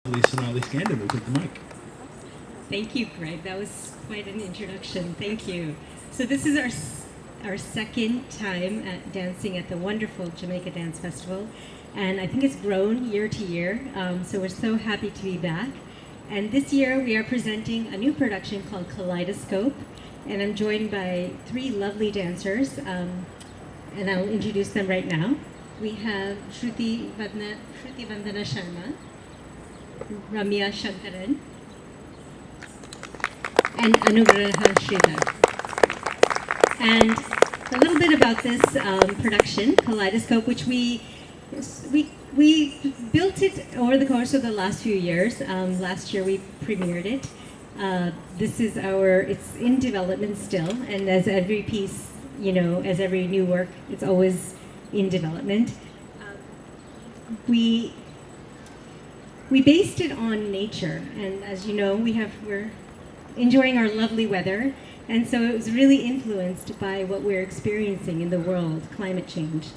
Sonali Skandan will take the mic. Thank you, Greg. That was quite an introduction. Thank you. So this is our second time at dancing at the wonderful Jamaica Dance Festival, and I think it's grown year to year. So we're so happy to be back. And this year we are presenting a new production called Kaleidoscope, and I'm joined by three lovely dancers, and I'll introduce them right now. We have Shruti Vandana Sharma, Ramya Shankaran, and Anugraha Sridhar. And a little bit about this production, Kaleidoscope, which we built it over the course of the last few years. Last year we premiered it. It's in development still, and as every piece, as every new work, it's always in development. We based it on nature, and as you know, we're enjoying our lovely weather, and so it was really influenced by what we're experiencing in the world, climate change.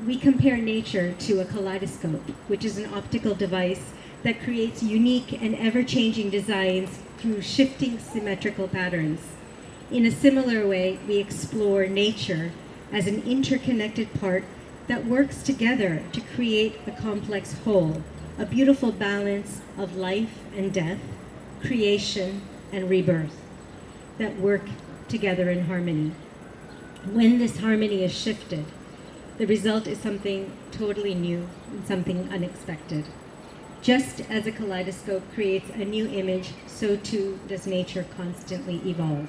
We compare nature to a kaleidoscope, which is an optical device that creates unique and ever-changing designs through shifting symmetrical patterns. In a similar way, we explore nature as an interconnected part that works together to create a complex whole, a beautiful balance of life and death, creation and rebirth that work together in harmony. When this harmony is shifted, the result is something totally new and something unexpected. Just as a kaleidoscope creates a new image, so too does nature constantly evolve.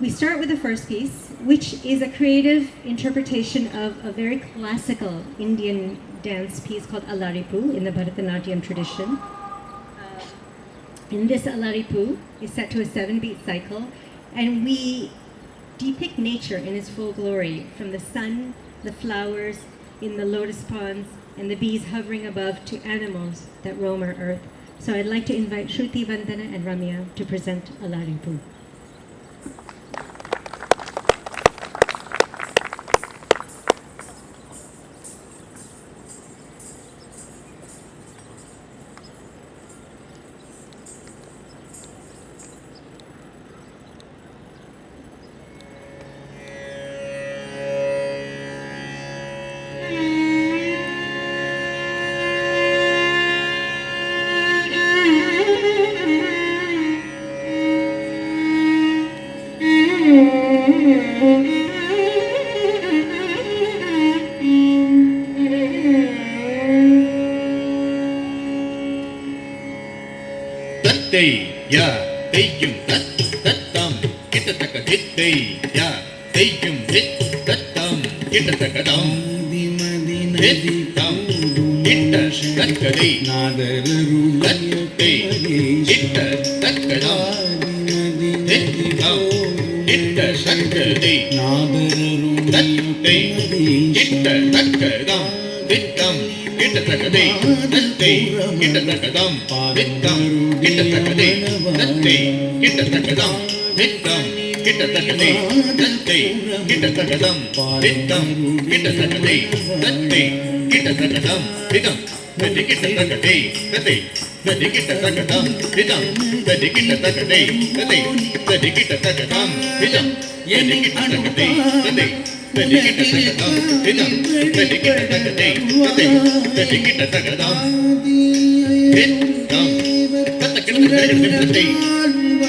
We start with the first piece, which is a creative interpretation of a very classical Indian dance piece called Alaripu in the Bharatanatyam tradition. And this Alaripu is set to a 7-beat cycle, and we depict nature in its full glory, from the sun, the flowers in the lotus ponds, and the bees hovering above to animals that roam our earth. So I'd like to invite Shruti, Vandana, and Ramya to present Alaripu. Ya teyum tat tatam kita takaditey ya teyum dit tatam kita takadam dit tam kita takadey nadaru tattey kita takadam dit tam kita takadey nadaru tattey kita takadam dit tam kita takadey tattey kita takadam dit tam kita takadey tattey kita takadam dit tam kita takadey tattey kita takadam dit tam kita takadey tattey kita takadam dit tam jadi kita takadey tattey jadi kita takadam dit tam jadi kita takadey tattey jadi kita takadam dit tam jadi kita takadey tattey jadi kita takadam dit tam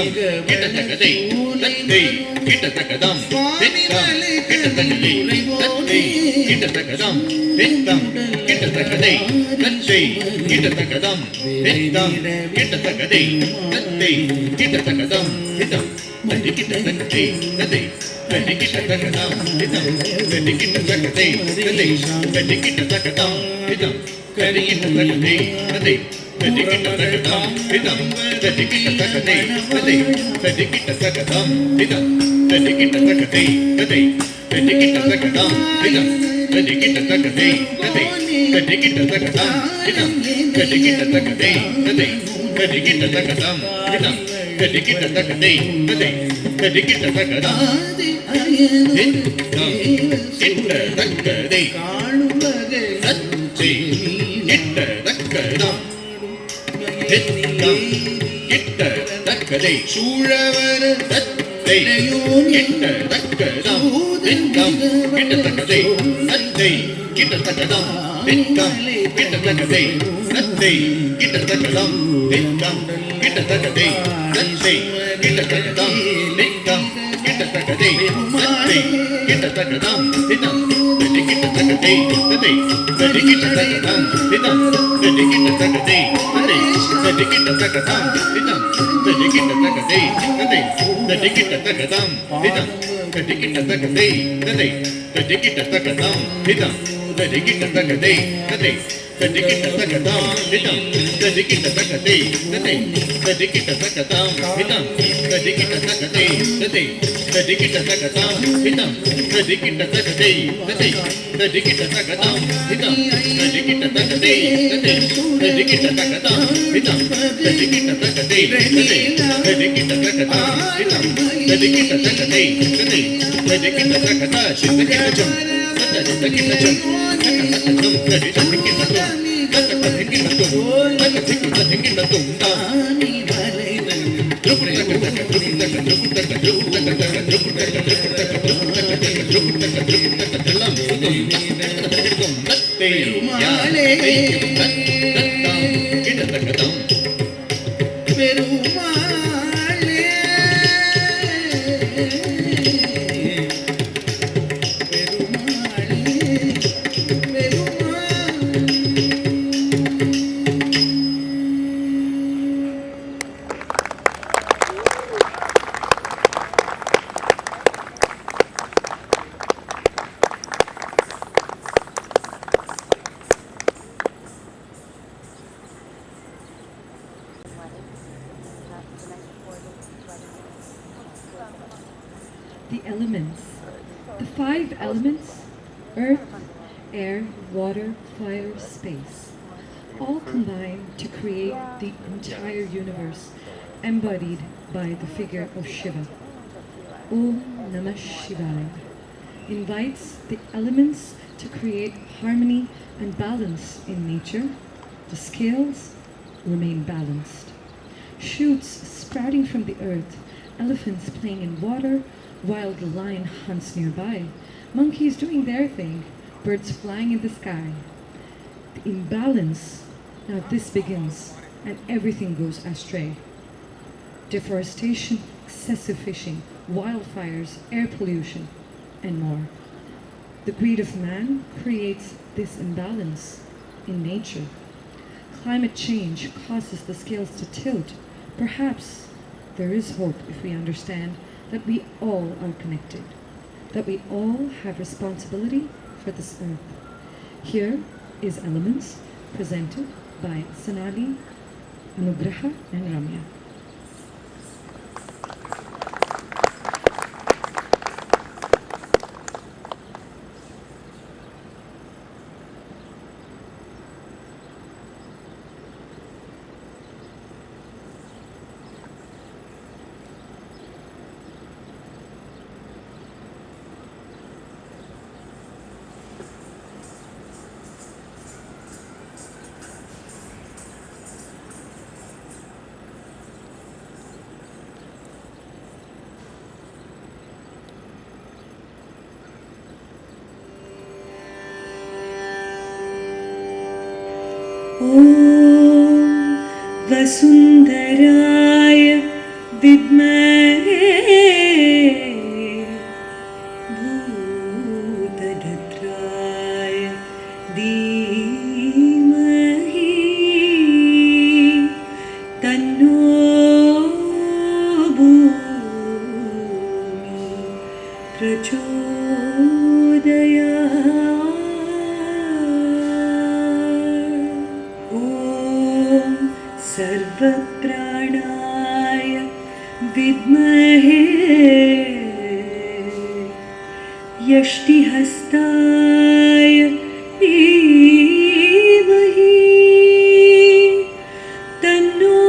jadi kita takadey tattey jadi kita takadam dit tam kita takadey jadi kita takadey tattey jadi kita takadam hitam jadi kita takadey tattey jadi kita takadam hitam jadi kita takadey tattey jadi kita takadam hitam jadi kita takadey tattey jadi kita takadam hitam jadi kita takadey tattey jadi kita takadam hitam jadi kita takadey tattey jadi kita takadam hitam jadi kita takadey tattey Kadikita takadam, hitam, kadikita takadei, kadei, kadikita takadam, hitam, kitta takadei, satsei, kitta takadam, hitam, kitta takadei, shuravara satsei, kitta takadam, hitam, kitta takadei, satsei, kitta takadam, hitam, kitta takadei, satsei, kitta takadam, hitam, kitta takadei, satsei, kitta takadam, hitam, kitta takadei, satsei, kitta takadam, hitam, kitta takadei, satsei, kitta takadam, hitam, kitta takadei, satsei, kitta takadam, hitam, kitta takadei, satsei, kitta takadam, hitam, kitta takadei, satsei, kitta takadam, hitam, kitta takadei, satsei, kadikita takadam, hitam, kadikita takadei, satsei, kadikita takadam, hitam, kadikita takadei, satsei, kadikita takadam, hitam, kadikita takadei, satsei, kadikita takadam, hitam, kadikita takadei, satsei, kadikita takadam, hitam, kadikita takadei, satsei, kadikita takadam, hitam, kadikita takadei, satsei, kadikita takada, shindakita jam, kadikita jam, The elements. The 5 elements: earth, air, water, fire, space, all combine to create the entire universe embodied by the figure of Shiva. Om Namah Shivaya invites the elements to create harmony and balance in nature. The scales remain balanced. Shoots sprouting from the earth, elephants playing in water, while the lion hunts nearby, monkeys doing their thing, birds flying in the sky. The imbalance, now this begins, and everything goes astray. Deforestation, excessive fishing, wildfires, air pollution, and more. The greed of man creates this imbalance in nature. Climate change causes the scales to tilt. Perhaps there is hope if we understand that we all are connected, that we all have responsibility for this earth. Here is Elements, presented by Sonali, Anugraha, and Ramya. ॐ वसुन्धराय विद्महे भूतदत्राय धीमहि तन्नो भूमि प्रचोदयात्। सर्वप्राणाय विद्महे यष्टिहस्ताय धीमहि तन्नो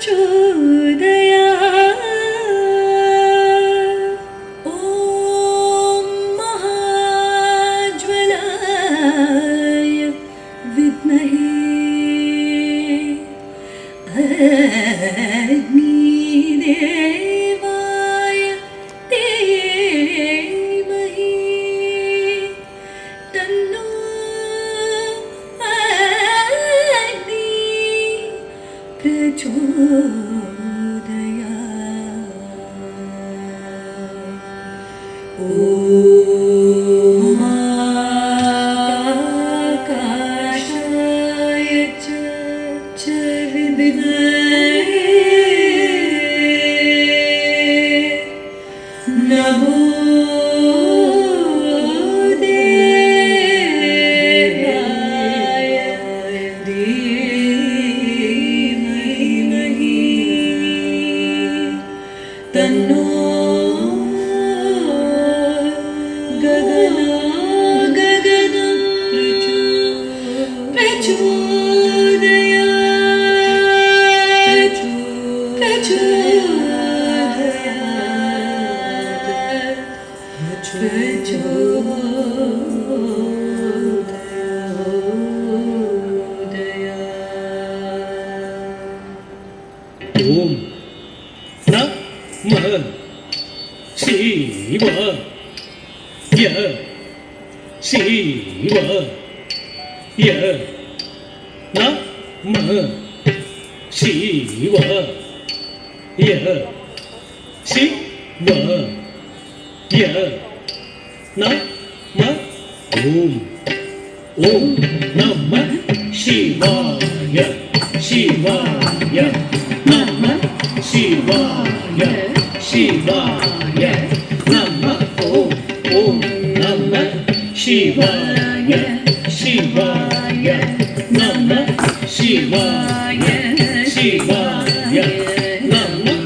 ॐ महाज्वलाय विद्महे अग्निदेवाय धीमहि तन्नो अग्नि प्रचोदयात्। ॐ आकाशाय च विद्महे नमो देवाय धीमहि तन्नो गगनं Om Namah Shivaya. Shivaya. Namah Shivaya. Shivaya. Namah Om Namah Shivaya. Shivaya. Namah Shivaya. Shivaya. Namah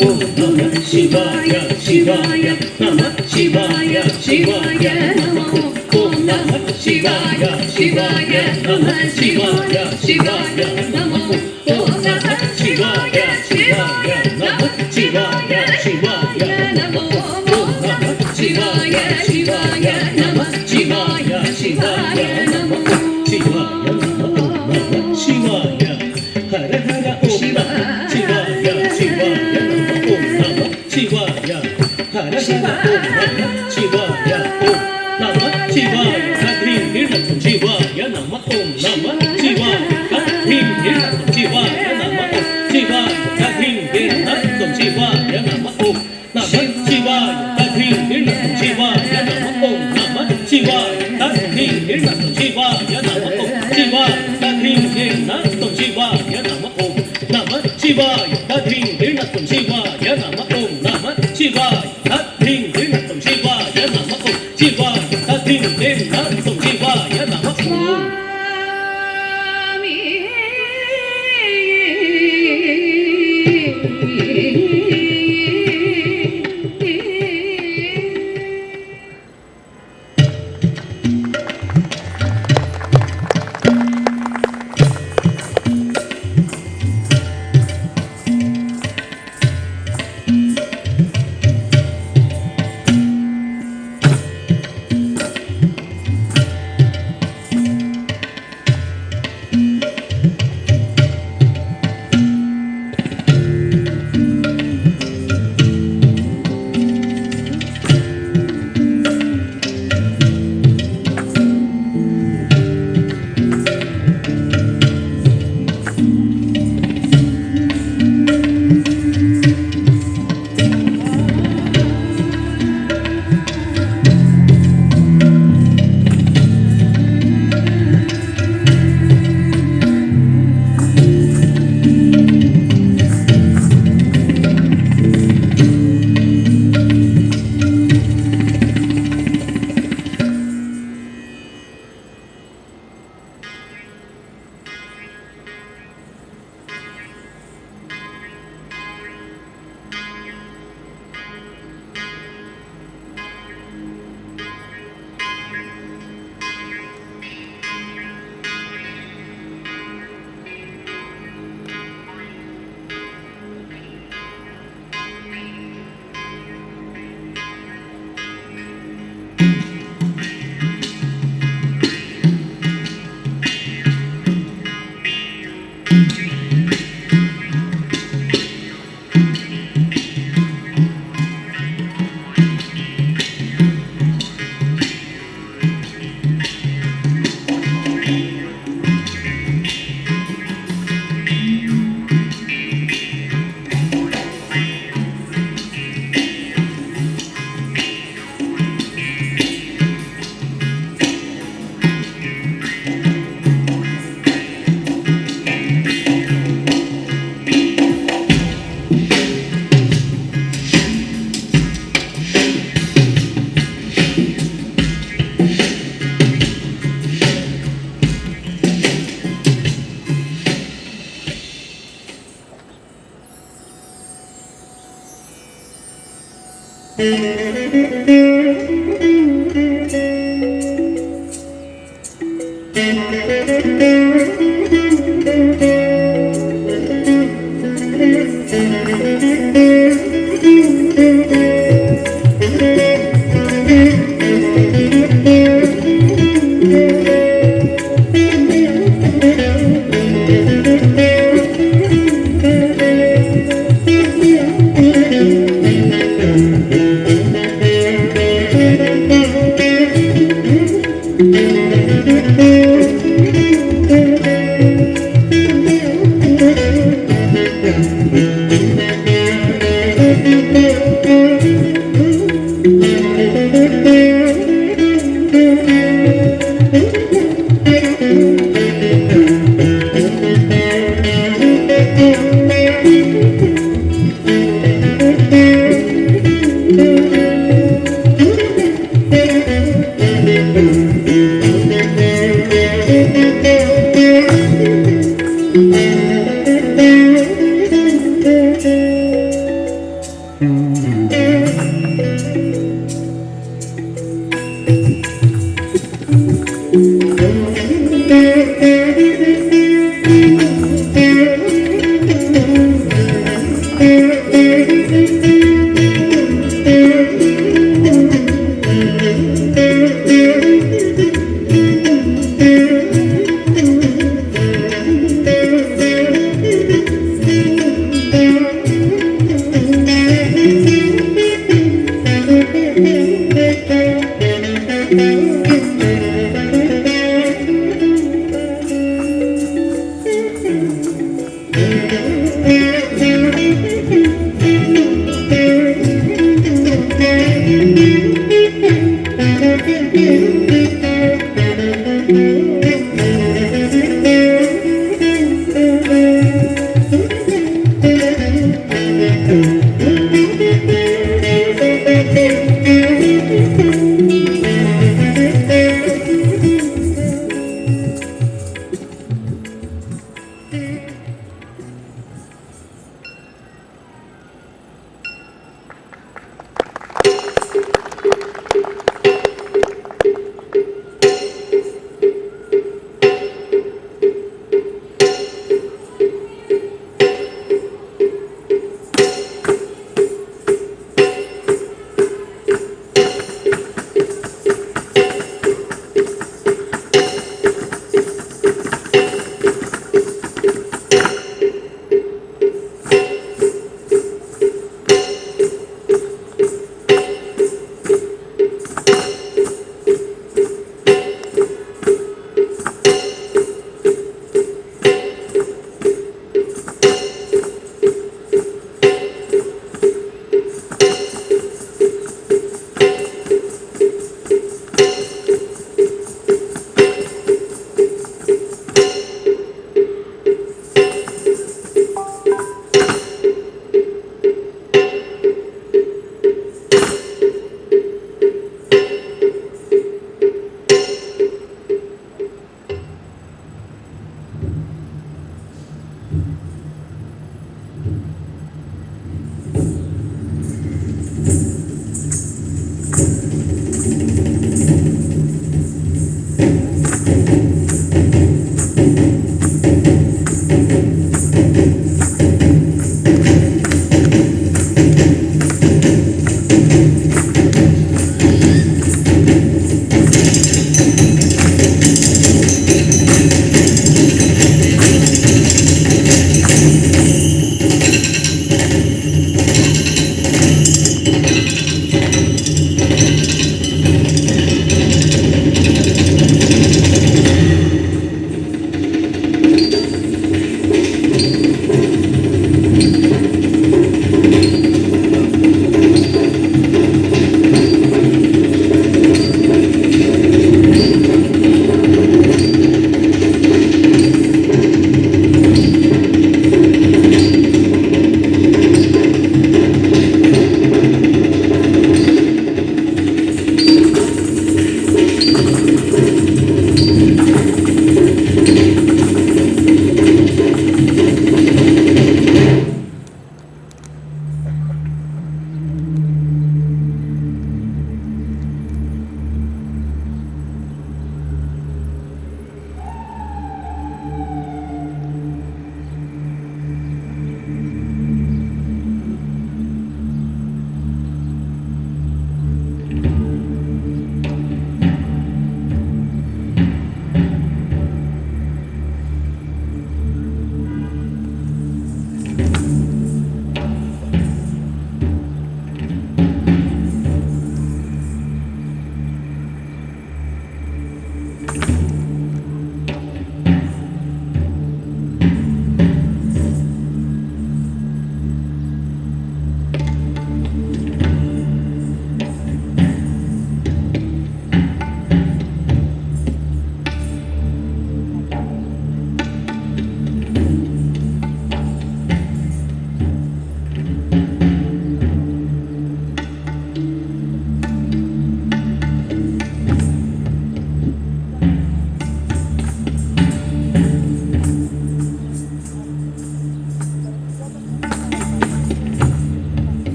Om Namah Shivaya. Shivaya. Namah Shivaya. Shivaya. Namah Om Namah Shivaya. Shivaya. Namah Shivaya. Shivaya. Namah Om Namah Shivaya. Shivaya. Namah Shivaya. Shivaya. Namah Om Namah Shivaya. Shivaya. Namah Shivaya. Shivaya. Namah Om Namah Shivaya. Shivaya. Namah Shivaya. Shivaya. Namah Shivaya. Namah Shivaya. Hara Hara Om Namah Shivaya. Shivaya. Namah Om Namah Shivaya. Hara Hara Om Namah Shivaya. Om Namah Shivaya. Hrim Hirnatam Shivaya. Namah Om Namah Shivaya. Hrim Hirnatam Shivaya. Namah Om Shivaya. Hrim Hirnatam Shivaya. Namah Om Namah Shivaya. Hrim Hirnatam Shivaya. Namah Om Namah Shivaya. Hrim Hirnatam Shivaya. Namah Om Shivaya. Hrim Hirnatam Shivaya. Namah Om Namah Shivaya. Hrim Hirnatam Shivaya. Namah Om Namah Shivaya. Hrim Hirnatam Shivaya. Namah Om Shivaya. Hrim Hirnatam Shivaya. Namah Om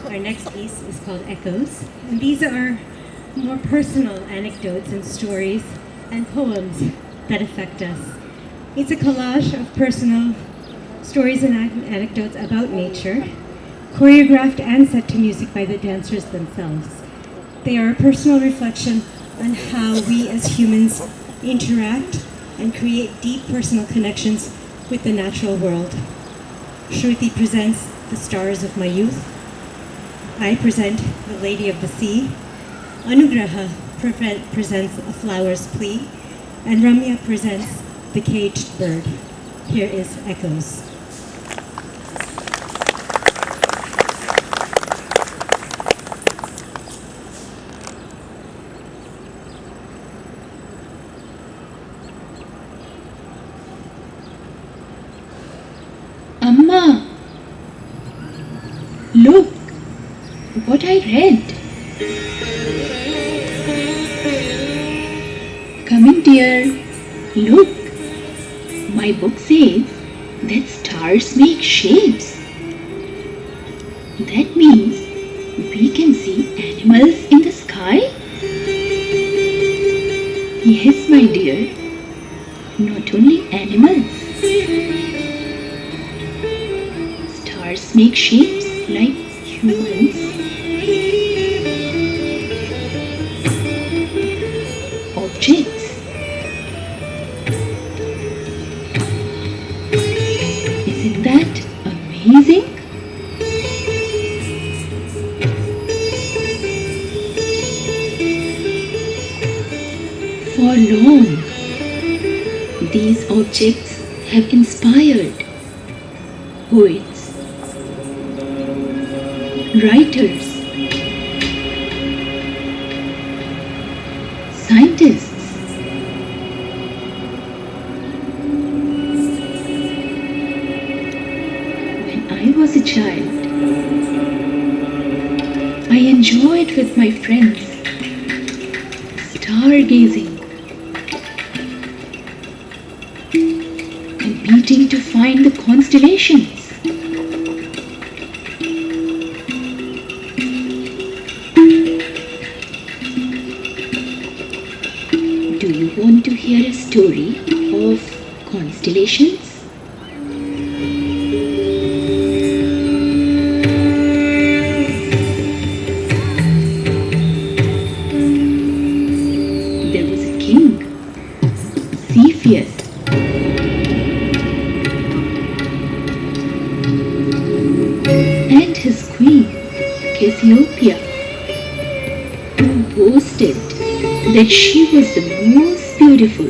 Our next piece is called Echoes, and these are more personal anecdotes and stories and poems that affect us. It's a collage of personal stories and anecdotes about nature, choreographed and set to music by the dancers themselves. They are a personal reflection on how we as humans interact and create deep personal connections with the natural world. Shruti presents The Stars of My Youth. I present The Lady of the Sea. Anugraha presents A Flower's Plea. And Ramya presents The Caged Bird. Here is Echoes. Amma, look what I read. Come in, dear. Look, my book says that stars make shapes. That means we can see animals in the sky? Yes, my dear, not only animals. Stars make shapes like humans. Objects. Isn't that amazing? For long, these objects have inspired poets, writers, scientists. When I was a child, I enjoyed with my friends stargazing, competing to find the constellations. Do you want to hear a story of constellations? There was a king, Cepheus, and his queen, Cassiopeia, who boasted that she was the most beautiful.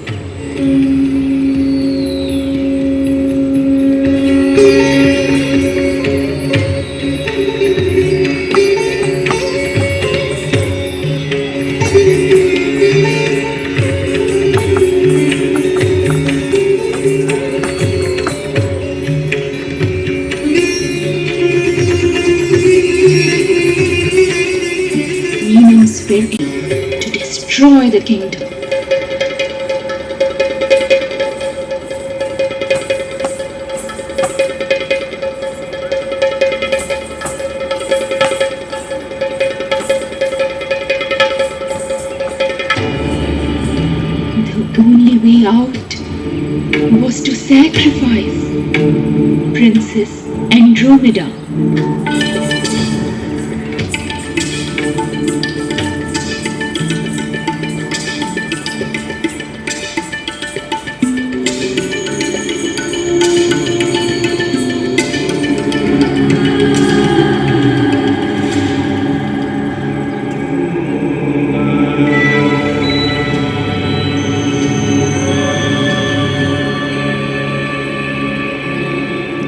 Demons were ready to destroy the kingdom. The only way out was to sacrifice Princess Andromeda.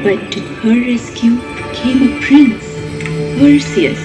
But to her rescue came a prince, Perseus.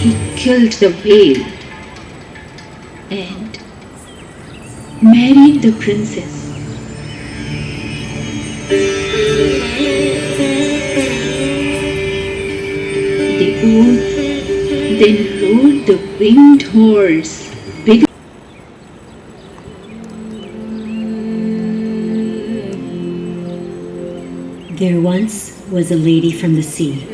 He killed the whale and married the princess. They both then rode the winged horse. There once was a lady from the sea.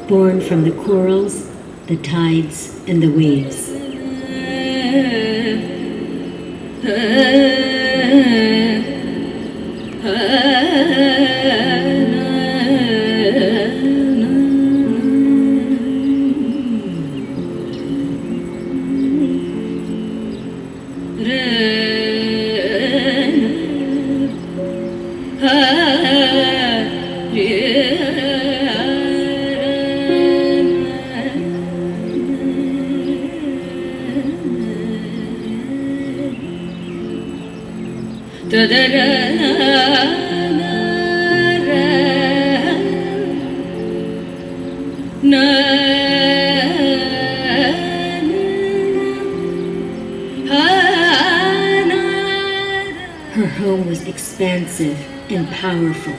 Born from the corals, the tides, and the waves. Her home was expansive and powerful,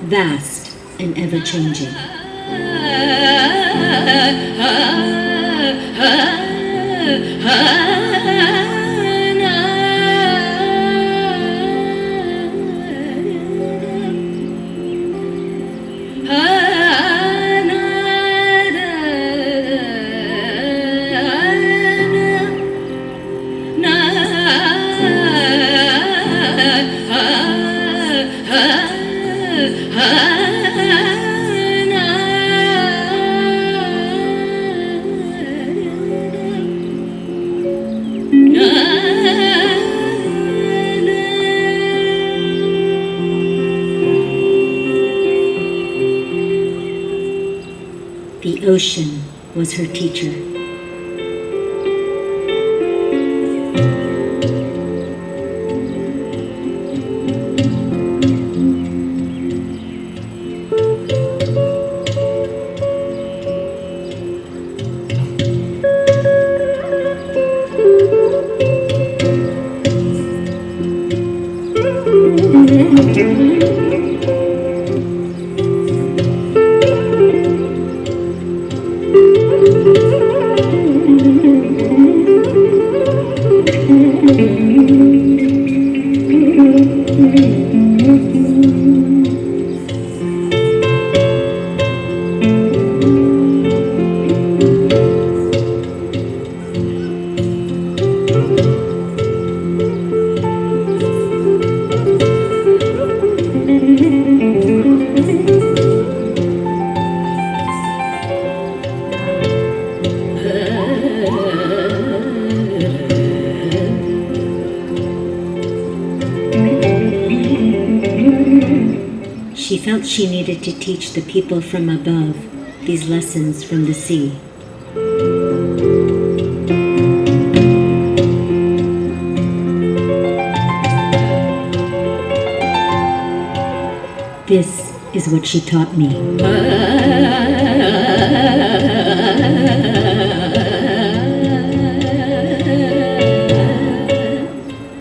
vast and ever-changing. Na ocean was her teacher. She felt she needed to teach the people from above these lessons from the sea. This is what she taught me.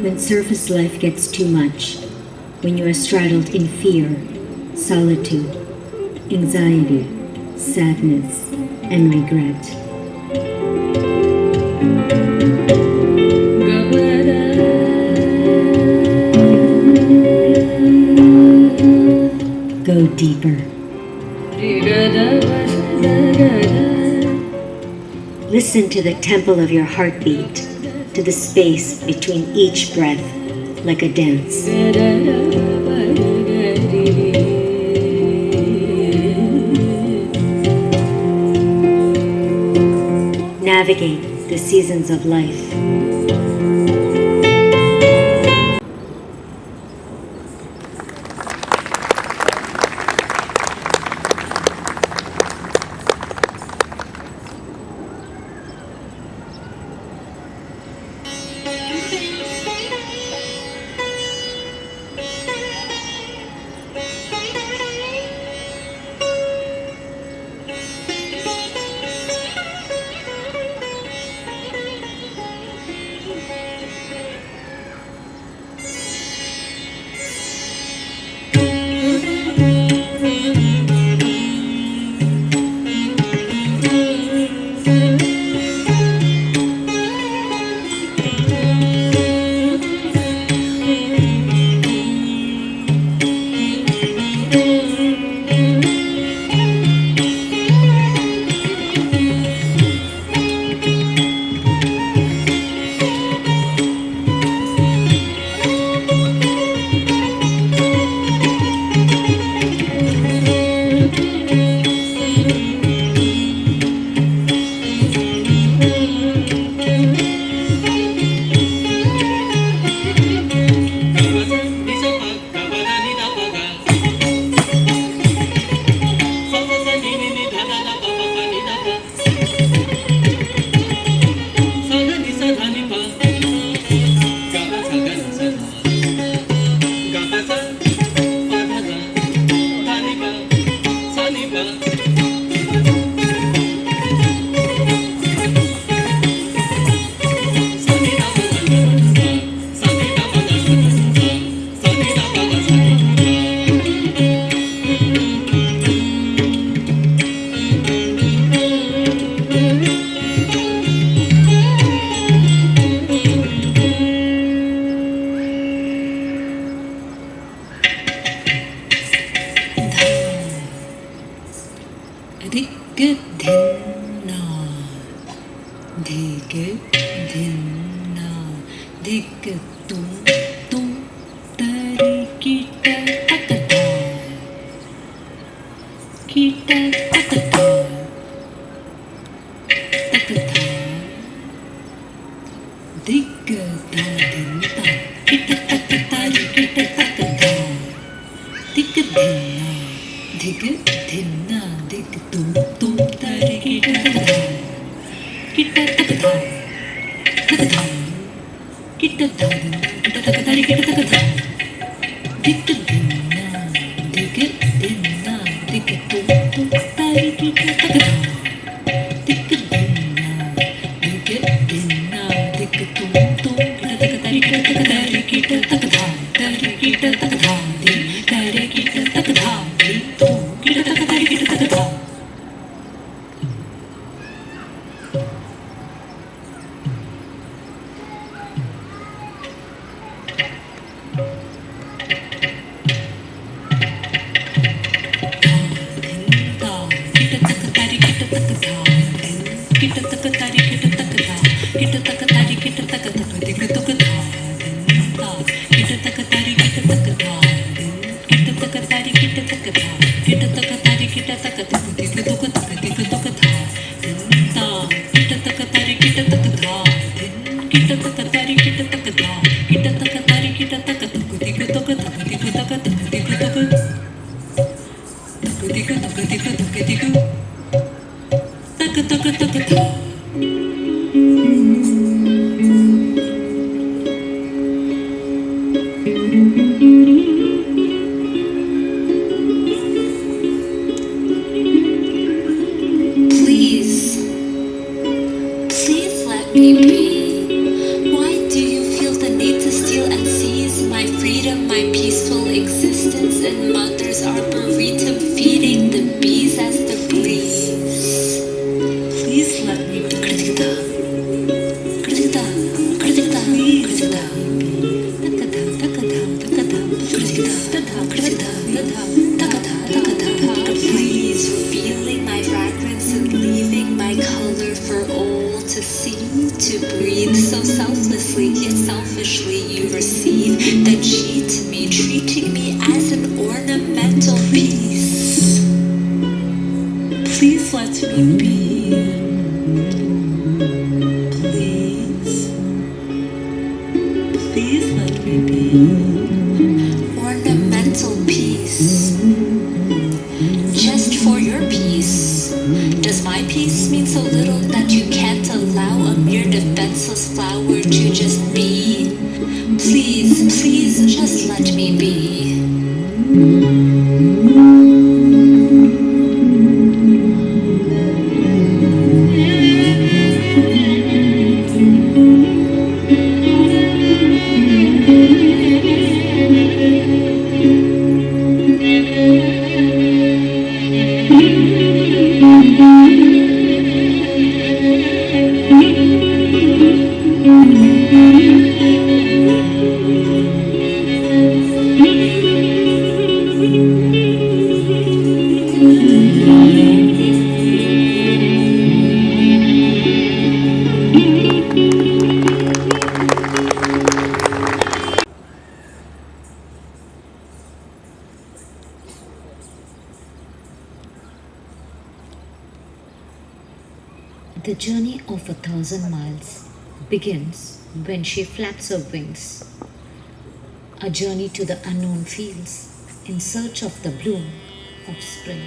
When surface life gets too much, when you are straddled in fear, solitude, anxiety, sadness, and regret. Go deeper. Listen to the tempo of your heartbeat, to the space between each breath, like a dance. Navigate the seasons of life. Dig, dim, na, dig, tum, tum, tari, Please, please let me be. Why do you feel the need to steal and seize my freedom, my peaceful existence in Mother's Arboretum, feeding the bees as the breeze? Please let me be. Please, revealing my fragrance and leaving my color for all to see, to breathe so selflessly yet selfishly. You receive, then cheat me, treating me as an ornamental piece. Please let me be. Please, please let me be. Ornamental piece. Just for your peace. Does my peace mean so little that you can't allow a mere defenseless flower to just be? Please, please, just let me be. The journey of 1,000 miles begins when she flaps her wings. A journey to the unknown fields in search of the bloom of spring.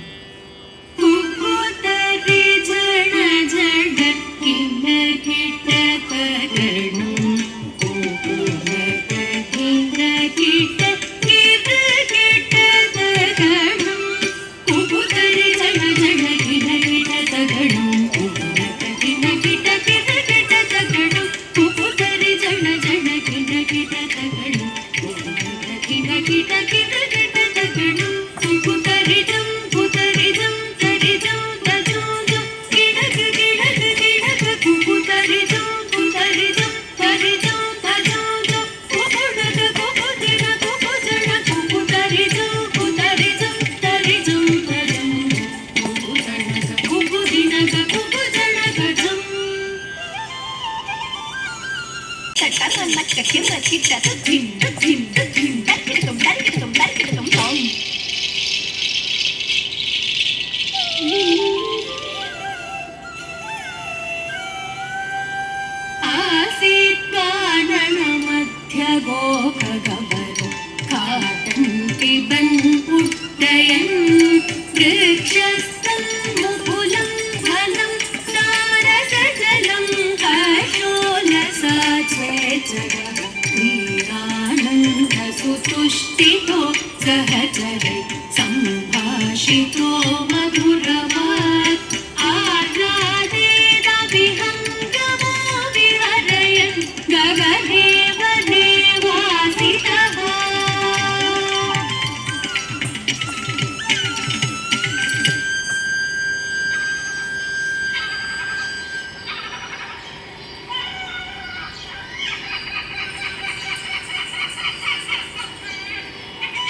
तुष्टितो सहचरे सम्भाषितो मधुरवात् आराधेदविहङ्गमो विहरयन् गगने वने वासितः।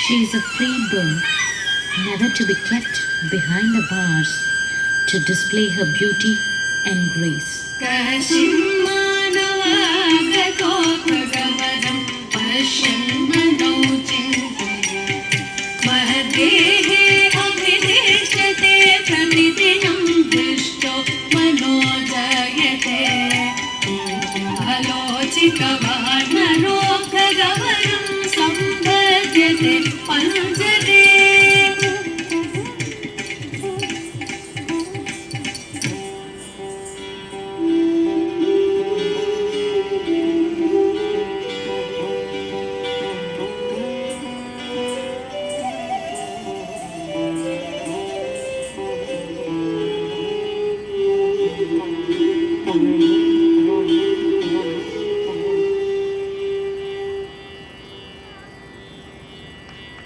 She is a free bird, never to be kept behind the bars, to display her beauty and grace. कशिन्मानवागतो भगवतं पश्यन्मनौ चिन्तये महद्देहे अभिदिश्यते प्रतिदिनं दृष्टो मनोजयते आलोचितवान् नरो भगवनं सम्पद्यते पञ्जरे।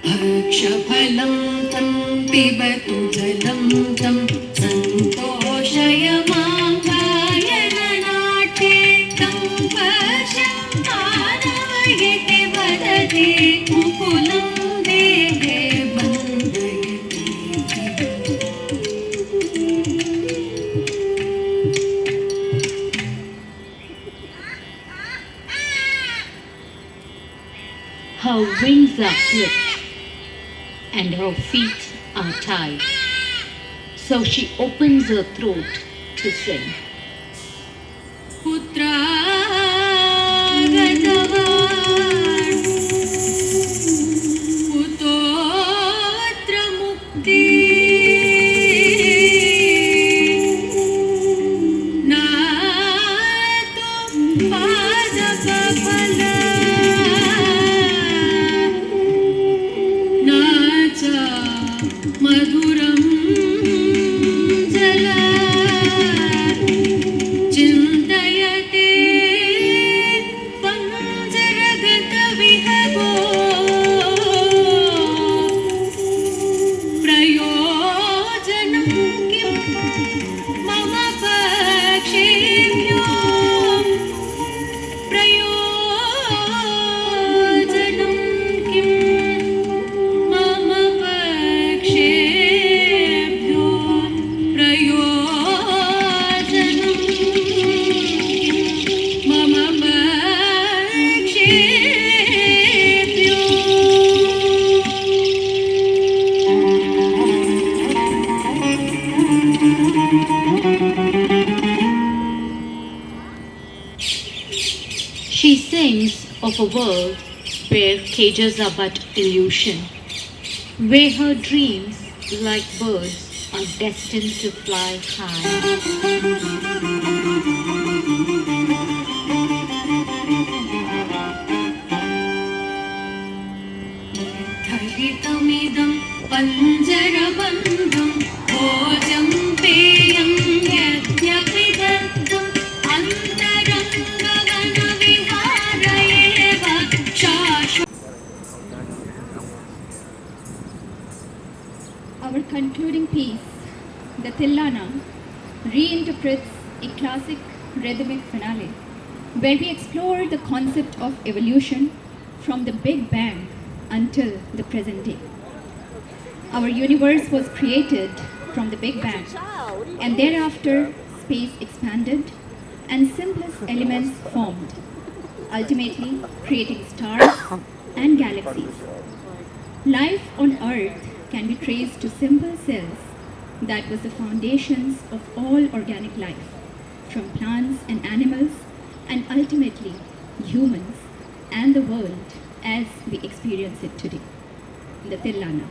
भक्षफलं तं पिबतु जलं तं सन्तोषयमाङ्गायननाट्ये तं पश्यन्मानवयति वदति मुकुलं देहे बन्धयति। Her wings are clipped and her feet are tied, so she opens her throat to sing. पुत्रागतवान् पुतोऽत्र मुक्तिः नातु पादपफला मधुरं जला चिन्तयते पञ्जरगतविहगो प्रयोजनं किं मम पक्षेभ्यो प्रयोजनं किं मम पक्षेभ्यो प्रयोजनं किं मम पक्षेभ्यो। She sings of a world where cages are but illusion, where her dreams, like birds, are destined to fly high. निर्धरितमिदं पञ्जरबन्धं भोजं पेयं यद्यपि दत्तम् अन्तरङ्गवनविहार एव शाश्वतम्। Our concluding piece, the Tillana, reinterprets a classic rhythmic finale where we explore the concept of evolution from the Big Bang until the present day. Our universe was created from the Big Bang, and thereafter space expanded and simplest elements formed, ultimately creating stars and galaxies. Life on Earth can be traced to simple cells that was the foundations of all organic life, from plants and animals, and ultimately humans and the world as we experience it today. The Tillana.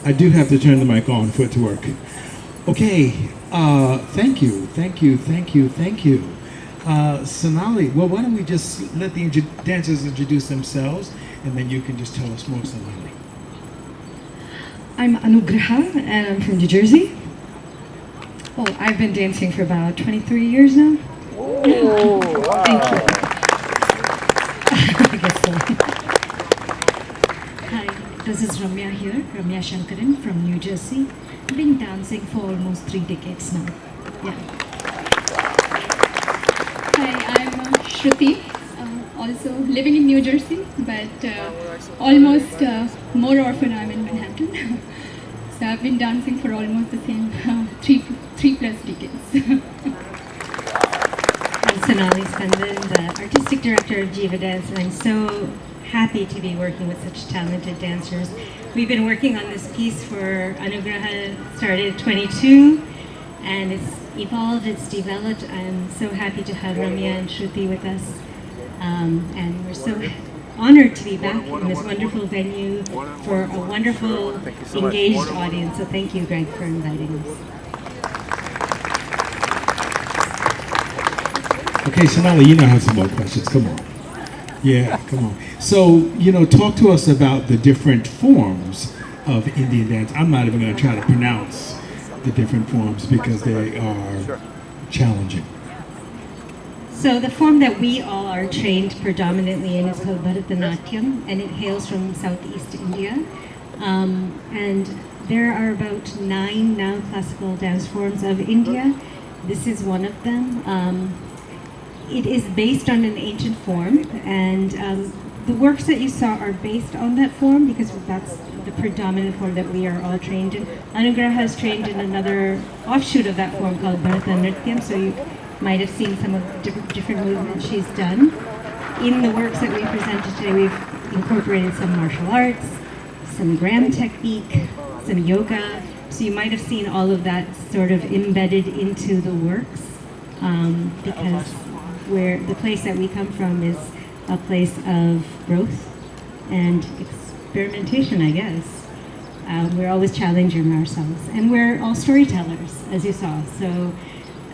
I do have to turn the mic on for it to work. Okay, thank you. Sonali, well, why don't we just let the dancers introduce themselves, and then you can just tell us more, Sonali. I'm Anugraha, and I'm from New Jersey. Well, I've been dancing for about 23 years now. Thank you. I guess so. Hi, this is Ramya here, Ramya Shankaran from New Jersey. I've been dancing for almost 3 decades now. Yeah. Hi, I'm Shruti, also living in New Jersey, but almost more often I'm in Manhattan. So I've been dancing for almost the same three plus decades. I'm Sonali Skandan, the Artistic Director of Jiva Dance, and I'm so happy to be working with such talented dancers. We've been working on this piece for Anugraha, started at 22, and it's evolved, it's developed. I'm so happy to have Ramya and Shruti with us, and we're so honored to be back in this wonderful venue for a wonderful, engaged audience. So thank you, Greg, for inviting us. Okay, Sonali, you know I have some more questions. Come on. Yeah, come on. So, talk to us about the different forms of Indian dance. I'm not even going to try to pronounce the different forms because they are challenging. So the form that we all are trained predominantly in is called Bharatanatyam, and it hails from Southeast India. And there are about 9 now classical dance forms of India. This is one of them. It is based on an ancient form, and the works that you saw are based on that form because that's the predominant form that we are all trained in. Anugraha is trained in another offshoot of that form called Bharatanatyam, so you might have seen some of the different movements she's done. In the works that we presented today, we've incorporated some martial arts, some gram technique, some yoga. So you might have seen all of that sort of embedded into the works, because the place that we come from is a place of growth and experimentation, I guess. We're always challenging ourselves, and we're all storytellers, as you saw. So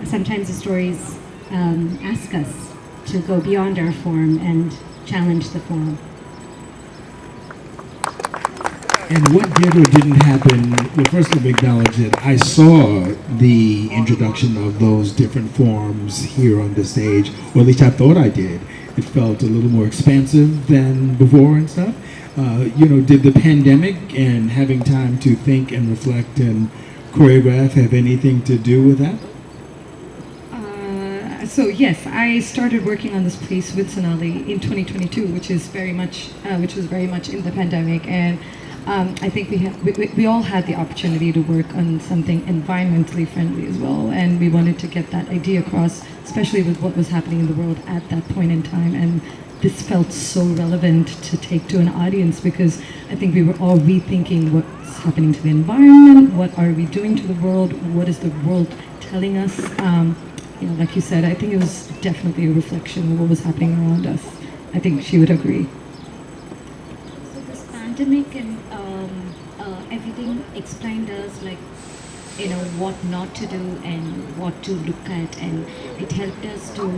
sometimes the stories ask us to go beyond our form and challenge the form. And what did or didn't happen? Well, first let me acknowledge that I saw the introduction of those different forms here on the stage, or at least I thought I did. It felt a little more expansive than before and stuff. Did the pandemic and having time to think and reflect and choreograph have anything to do with that? So yes, I started working on this piece with Sonali in 2022, which was very much in the pandemic, and I think we all had the opportunity to work on something environmentally friendly as well, and we wanted to get that idea across, especially with what was happening in the world at that point in time. And this felt so relevant to take to an audience because I think we were all rethinking what's happening to the environment, what are we doing to the world, what is the world telling us. Like you said, I think it was definitely a reflection of what was happening around us. I think she would agree. So this pandemic and everything explained us what not to do and what to look at, and it helped us to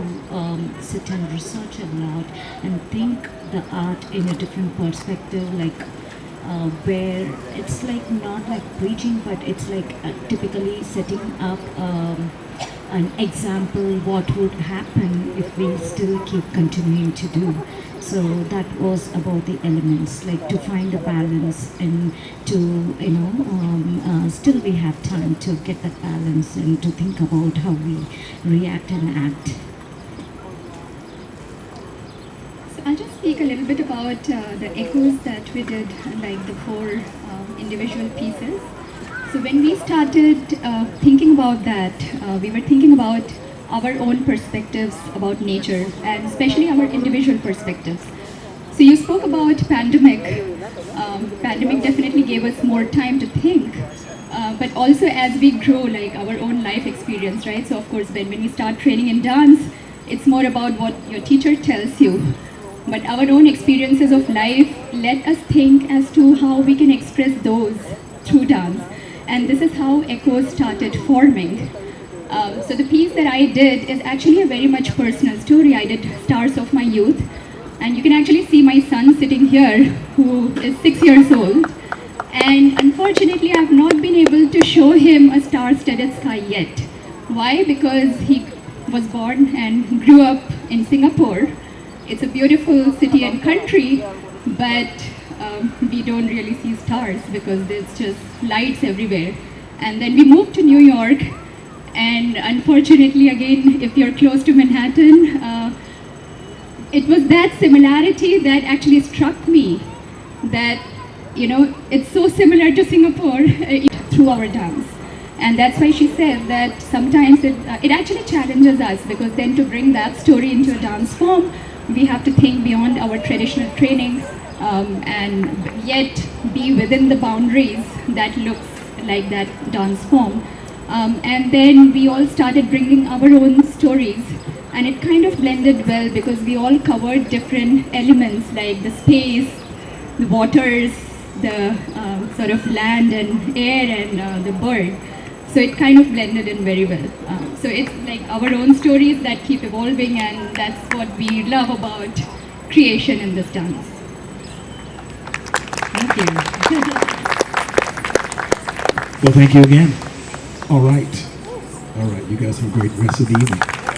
sit and research a lot and think the art in a different perspective, where it's not like preaching, but it's typically setting up an example what would happen if we still keep continuing to do. So that was about the elements, to find a balance and to, still we have time to get that balance and to think about how we react and act. So I'll just speak a little bit about the echoes that we did, the 4 individual pieces. So when we started thinking about that, we were thinking about our own perspectives about nature, and especially our individual perspectives. So you spoke about pandemic. Pandemic definitely gave us more time to think, but also as we grow, our own life experience, right? So of course, when we start training in dance, it's more about what your teacher tells you. but our own experiences of life let us think as to how we can express those through dance. And this is how echoes started forming. So the piece that I did is actually a very much personal story. I did Stars of My Youth, and you can actually see my son sitting here, who is 6 years old. And unfortunately, I have not been able to show him a star-studded sky yet. Why? Because he was born and grew up in Singapore. It's a beautiful city and country, but we don't really see stars because there's just lights everywhere. And then we moved to New York, and unfortunately, again, if you're close to Manhattan, it was that similarity that actually struck me, that, you know, it's so similar to Singapore through our dance. And that's why she said that sometimes it actually challenges us, because then to bring that story into a dance form, we have to think beyond our traditional training, and yet be within the boundaries that looks like that dance form. And then we all started bringing our own stories, and it kind of blended well because we all covered different elements like the space, the waters, the sort of land and air, and the bird. So it kind of blended in very well. So it's like our own stories that keep evolving, and that's what we love about creation in this dance. Thank you. Well, thank you again. All right. You guys have a great rest of the evening.